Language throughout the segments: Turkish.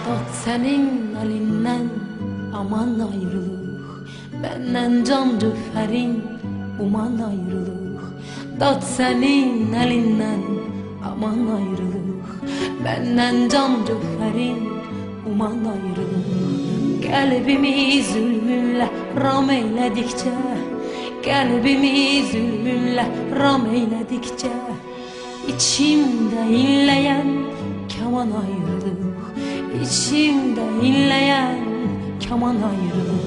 Dot senin elinden aman ayrılık, benden can cöferin uman ayrılık. Dot senin elinden aman ayrılık, benden can cöferin uman ayrılık. Kalbimi zulmünle ram eyledikçe, kalbimi zulmünle ram eyledikçe, İçimde inleyen keman ayrılık, İçimde inleyen keman ayrılık.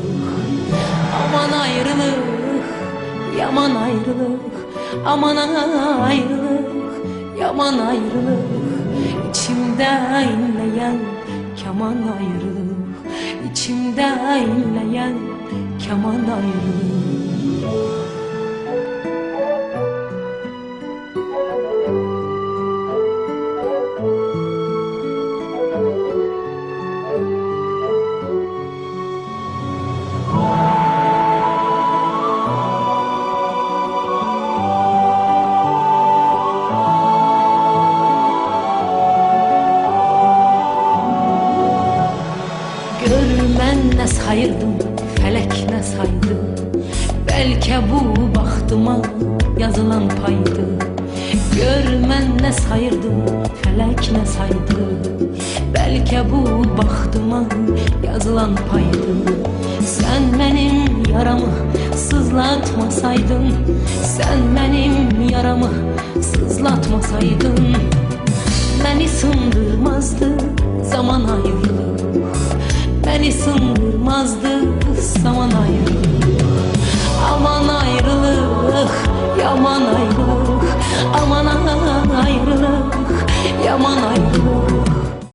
Aman ayrılık, yaman ayrılık, aman ayrılık, yaman ayrılık. İçimde inleyen keman ayrılık, İçimde inleyen keman ayrılık. Görmən nə sayırdım, fələk nə saydı, bəlkə bu baxtıma yazılan paydı. Görmən nə sayırdım, fələk nə saydı, bəlkə bu baxtıma yazılan paydı. Sən mənim yaramı sızlatmasaydın, sən mənim yaramı sızlatmasaydın, məni sındırmazdı zaman ayrılık, beni sındırmazdı